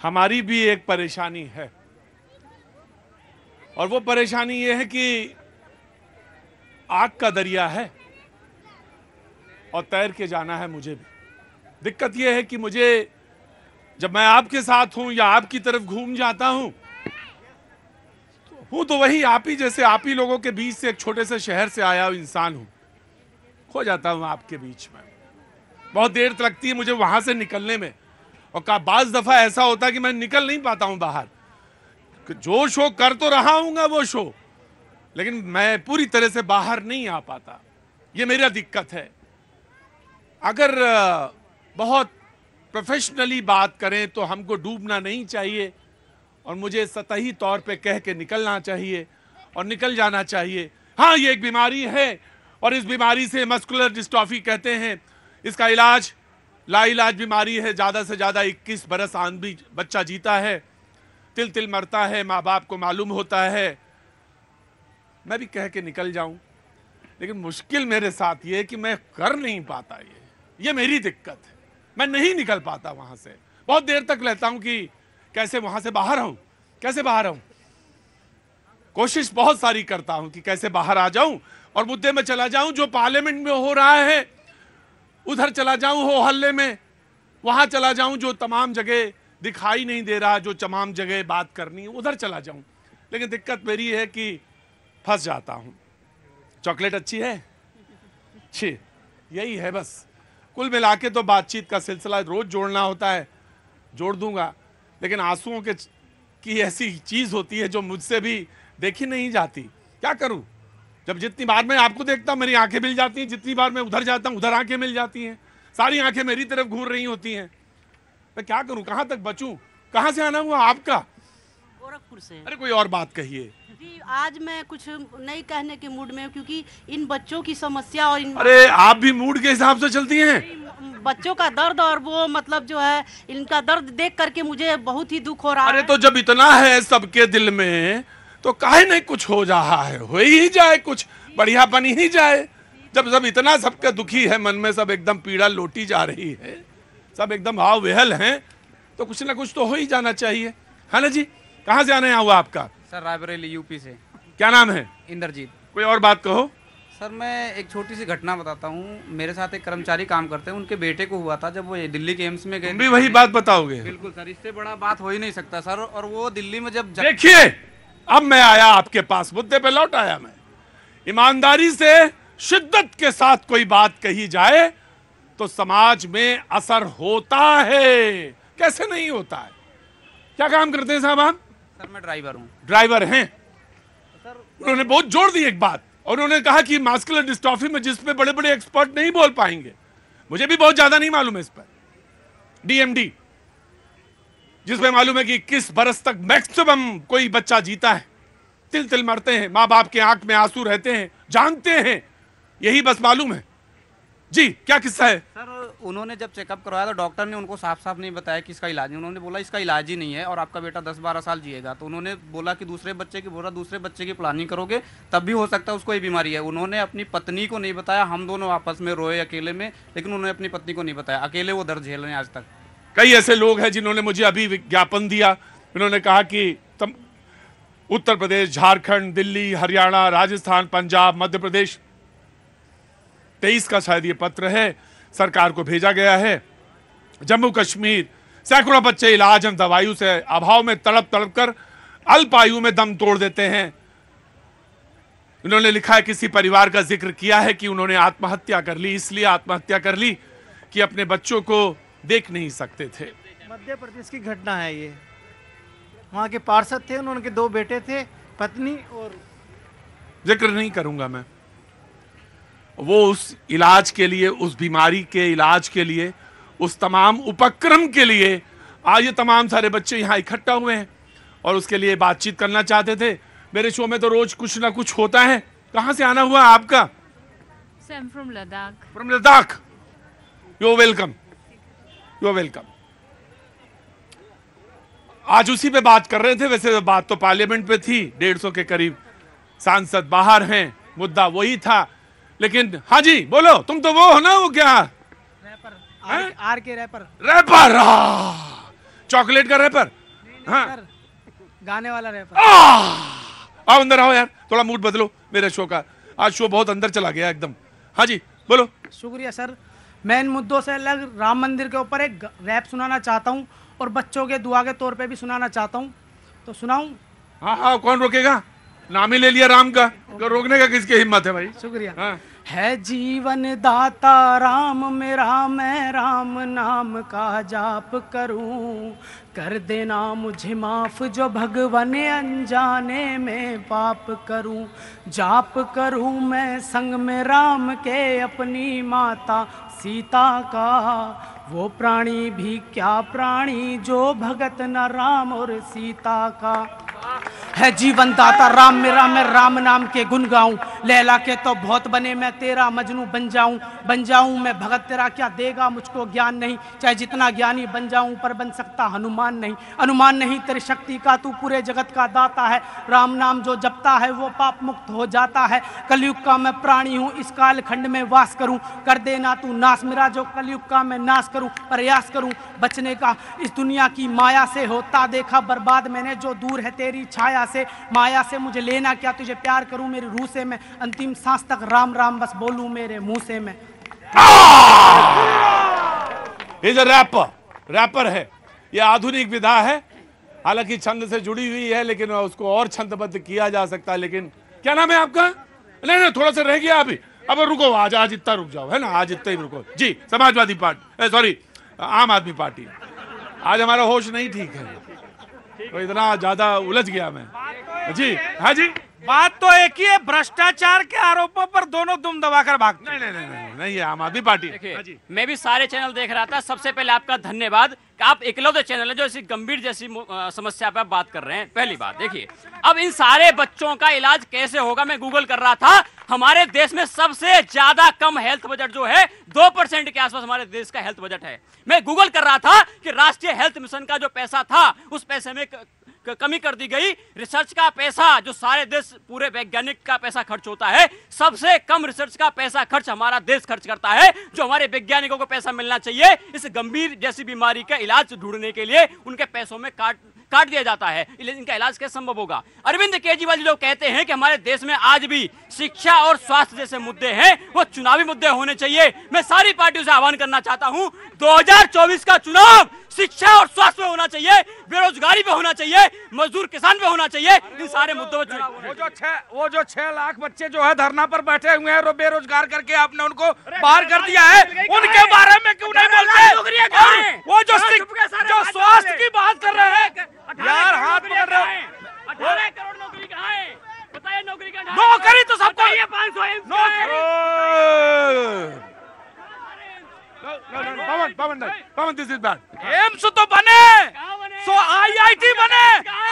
हमारी भी एक परेशानी है, और वो परेशानी ये है कि आग का दरिया है और तैर के जाना है मुझे भी। दिक्कत ये है कि मुझे जब मैं आपके साथ हूं या आपकी तरफ घूम जाता हूं तो वही आप ही जैसे आप ही लोगों के बीच से एक छोटे से शहर से आया हुआ इंसान हूं, खो जाता हूं आपके बीच में। बहुत देर लगती है मुझे वहां से निकलने में, और बाज दफा ऐसा होता है कि मैं निकल नहीं पाता हूं बाहर। जो शो कर तो रहा हूंगा वो शो, लेकिन मैं पूरी तरह से बाहर नहीं आ पाता। ये मेरा दिक्कत है। अगर बहुत प्रोफेशनली बात करें तो हमको डूबना नहीं चाहिए और मुझे सतही तौर पे कह के निकलना चाहिए और निकल जाना चाहिए। हाँ, ये एक बीमारी है और इस बीमारी से मस्कुलर डिस्ट्रॉफी कहते हैं। इसका इलाज लाइलाज बीमारी है। ज़्यादा से ज़्यादा 21 बरस आदमी बच्चा जीता है, तिल तिल मरता है, माँ बाप को मालूम होता है। मैं भी कह के निकल जाऊं, लेकिन मुश्किल मेरे साथ ये है कि मैं कर नहीं पाता। ये मेरी दिक्कत है। मैं नहीं निकल पाता वहां से। बहुत देर तक रहता हूं कि कैसे वहां से बाहर आऊं, कैसे बाहर आऊं। कोशिश बहुत सारी करता हूं कि कैसे बाहर आ जाऊं और मुद्दे में चला जाऊं। जो पार्लियामेंट में हो रहा है उधर चला जाऊं, हो हल्ले में वहां चला जाऊं। जो तमाम जगह दिखाई नहीं दे रहा, जो तमाम जगह बात करनी है उधर चला जाऊं। लेकिन दिक्कत मेरी है कि फंस जाता हूं। चॉकलेट अच्छी है? अच्छी, यही है बस। कुल मिला के तो बातचीत का सिलसिला रोज जोड़ना होता है, जोड़ दूंगा, लेकिन आंसुओं के की ऐसी चीज होती है जो मुझसे भी देखी नहीं जाती। क्या करूं? जब जितनी बार मैं आपको देखता हूं मेरी आंखें मिल जाती हैं, जितनी बार मैं उधर जाता हूं उधर आंखें मिल जाती हैं। सारी आंखें मेरी तरफ घूर रही होती हैं। मैं क्या करूं? कहां तक बचूं? कहां से आना हुआ आपका? गोरखपुर से। अरे कोई और बात कहिए जी, आज मैं कुछ नहीं कहने के मूड में हूं, क्योंकि इन बच्चों की समस्या और इन अरे आप भी मूड के हिसाब से चलती हैं। बच्चों का दर्द और वो मतलब जो है इनका दर्द देख करके मुझे बहुत ही दुख हो रहा है। अरे तो जब इतना है सबके दिल में तो काहे नहीं कुछ हो रहा है? हो ही जाए, कुछ बढ़िया बनी ही जाए। जब सब इतना सबके दुखी है मन में, सब एकदम पीड़ा लोटी जा रही है, सब एकदम भाव विहल हैं, तो कुछ ना कुछ तो हो ही जाना चाहिए, है ना जी? कहाँ से आने हुआ आपका? सर रायबरेली यूपी से। क्या नाम है? इंद्रजीत। कोई और बात कहो। सर मैं एक छोटी सी घटना बताता हूँ। मेरे साथ एक कर्मचारी काम करते हैं, उनके बेटे को हुआ था जब वो दिल्ली के एम्स में गए। तुम भी वही बात बताओगे? बिल्कुल सर, इससे बड़ा बात हो ही नहीं सकता सर। और वो दिल्ली में जब देखिए, अब मैं आया आपके पास, मुद्दे पे लौट आया मैं। ईमानदारी से शिद्दत के साथ कोई बात कही जाए तो समाज में असर होता है। कैसे नहीं होता है? क्या काम करते हैं साहब आप? सर मैं ड्राइवर हूँ। ड्राइवर हैं सर उन्होंने बहुत जोर दी एक बात, और उन्होंने कहा कि मस्कुलर डिस्ट्रॉफी में जिसपे बड़े बड़े एक्सपर्ट नहीं बोल पाएंगे, मुझे भी बहुत ज्यादा नहीं मालूम है इस पर, डीएमडी, जिसमें मालूम है कि 21 बरस तक मैक्सिमम कोई बच्चा जीता है, तिल तिल मरते हैं, माँ बाप के आंख में आंसू रहते हैं, जानते हैं, यही बस मालूम है। जी क्या किस्सा है? सर उन्होंने जब चेकअप करवाया तो डॉक्टर ने उनको साफ साफ नहीं बताया कि इसका इलाज नहीं। उन्होंने बोला इसका इलाज ही नहीं है और आपका बेटा 10-12 साल जिएगा। तो उन्होंने बोला कि दूसरे बच्चे की प्लानिंग करोगे तब भी हो सकता है उसको ये बीमारी है। उन्होंने अपनी पत्नी को नहीं बताया। हम दोनों आपस में रोए अकेले में, लेकिन उन्होंने अपनी पत्नी को नहीं बताया। अकेले वो दर्द झेल रहे हैं आज तक। कई ऐसे लोग हैं जिन्होंने मुझे अभी विज्ञापन दिया। उन्होंने कहा कि उत्तर प्रदेश, झारखंड, दिल्ली, हरियाणा, राजस्थान, पंजाब, मध्य प्रदेश, 23 का शायद ये पत्र है, सरकार को भेजा गया है। जम्मू कश्मीर, सैकड़ों बच्चे इलाज एवं दवाइयों से अभाव में तड़प तड़प कर अल्प आयु में दम तोड़ देते हैं। उन्होंने लिखा है, किसी परिवार का जिक्र किया है कि उन्होंने आत्महत्या कर ली, इसलिए आत्महत्या कर ली कि अपने बच्चों को देख नहीं सकते थे। मध्य प्रदेश की घटना है ये। वहाँ के पार्षद थे, उनके 2 बेटे थे, पत्नी, और जिक्र नहीं करूंगा मैं। वो उस इलाज के लिए, उस बीमारी के इलाज के लिए, उस तमाम उपक्रम के लिए आज ये तमाम सारे बच्चे यहाँ इकट्ठा हुए हैं और उसके लिए बातचीत करना चाहते थे। मेरे शो में तो रोज कुछ ना कुछ होता है। कहाँ से आना हुआ आपका? From Ladakh. From Ladakh. You welcome, you welcome. आज उसी पे बात कर रहे थे। वैसे बात तो पार्लियामेंट पे थी, 150 के करीब सांसद बाहर हैं, मुद्दा वही था। लेकिन हाँ जी बोलो, तुम तो वो हो ना, वो क्या रैपर, आर के रैपर। रैपर, चॉकलेट का रैपर? हाँ, सर, गाने वाला रैपर। आओ अंदर आओ यार, थोड़ा मूड बदलो मेरे शो का। आज शो बहुत अंदर चला गया एकदम। हाँ जी बोलो। शुक्रिया सर। मैं इन मुद्दों से अलग राम मंदिर के ऊपर एक रैप सुनाना चाहता हूँ और बच्चों के दुआ के तौर पे भी सुनाना चाहता हूँ, तो सुनाऊं? हाँ हाँ, कौन रोकेगा? नाम ही ले लिया राम का, तो रोकने का किसकी हिम्मत है भाई? शुक्रिया। हाँ। है जीवन दाता राम मेरा, मैं राम नाम का जाप करूं, कर देना मुझे माफ जो भगवान अनजाने में पाप करूं, जाप करूं मैं संग में राम के अपनी माता सीता का, वो प्राणी भी क्या प्राणी जो भगत न राम और सीता का। है जीवन दाता राम मेरा, मैं राम नाम के गुन गाऊं, लैला के तो बहुत बने मैं तेरा मजनू बन जाऊं मैं भगत तेरा, क्या देगा मुझको ज्ञान नहीं, चाहे जितना ज्ञानी बन जाऊं पर बन सकता हनुमान नहीं, अनुमान नहीं तेरी शक्ति का, तू पूरे जगत का दाता है, राम नाम जो जपता है वो पाप मुक्त हो जाता है, कलयुग का मैं प्राणी हूँ इस काल खंड में वास करूं, कर देना तू नाश मेरा जो कलयुग का मैं नाश करूं, प्रयास करूं बचने का इस दुनिया की माया से, होता देखा बर्बाद मैंने जो दूर है तेरी छाया से, माया से मुझे लेना क्या, तुझे प्यार करूं मेरी रूह से, मैं अंतिम सांस तक राम राम बस बोलूं मेरे मुंह से मैं। इज अ रैपर है, यह आधुनिक विधा है, हालांकि छंद से जुड़ी हुई है लेकिन उसको और छंदबद्ध किया जा सकता है। लेकिन क्या नाम है आपका? नहीं थोड़ा सा रह गया अभी, अब रुको, आज इतना रुक जाओ, है ना, आज इतना ही रुको जी। समाजवादी पार्टी, सॉरी आम आदमी पार्टी। आज हमारा होश नहीं ठीक है, तो इतना ज्यादा उलझ गया मैं जी। हाँ जी, बात तो एक ही है, भ्रष्टाचार के आरोपों पर दोनों दुम दबाकर भागते। नहीं, ये आम आदमी पार्टी है। हाँ जी। मैं भी सारे चैनल देख रहा था। सबसे पहले आपका धन्यवाद कि आप इकलौते चैनल है जो इसी गंभीर जैसी समस्या पर बात कर रहे हैं। पहली बात देखिए, अब इन सारे बच्चों का इलाज कैसे होगा, मैं गूगल कर रहा था। हमारे देश में सबसे ज्यादा कम हेल्थ बजट जो है 2% के आसपास हमारे देश का हेल्थ बजट है। मैं गूगल कर रहा था कि राष्ट्रीय हेल्थ मिशन का जो पैसा था उस पैसे में कमी कर दी गई। रिसर्च का पैसा जो सारे देश पूरे वैज्ञानिक का पैसा खर्च होता है, सबसे कम रिसर्च का पैसा खर्च हमारा देश खर्च करता है। जो हमारे वैज्ञानिकों को पैसा मिलना चाहिए इस गंभीर जैसी बीमारी का इलाज ढूंढने के लिए, उनके पैसों में काट दिया जाता है। इनका इलाज कैसे संभव होगा? अरविंद केजरीवाल जी लोग कहते हैं कि हमारे देश में आज भी शिक्षा और स्वास्थ्य जैसे मुद्दे हैं, वो चुनावी मुद्दे होने चाहिए। मैं सारी पार्टियों से आह्वान करना चाहता हूं, 2024 का चुनाव शिक्षा और स्वास्थ्य पे होना चाहिए, बेरोजगारी पे होना चाहिए, मजदूर किसान पे होना चाहिए। इन सारे मुद्दों पर वो जो 6 लाख बच्चे जो है धरना पर बैठे हुए हैं, बेरोजगार करके आपने उनको बाहर कर दिया है, उनके बारे में क्यों नहीं बोलते? वो जो स्वास्थ्य की बात कर रहे हैं यार, हाथ पकड़ रहे हैं। 18 करोड़ नौकरी कहाँ है बताइए? नौकरी तो सबको ये 500 पवन दिस इज बैड। एम्स तो बने, सो IIT बने।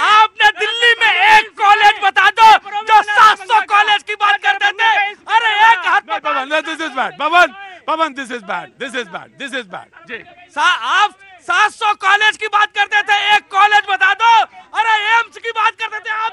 आपने दिल्ली में एक कॉलेज बता दो जो 700 कॉलेज की बात करते थे। अरे एक हाथ में Pawan, this is bad. Pawan this is bad जी। आप 700 कॉलेज की बात करते थे, एक कॉलेज बता दो। अरे एम्स की बात करते थे आप,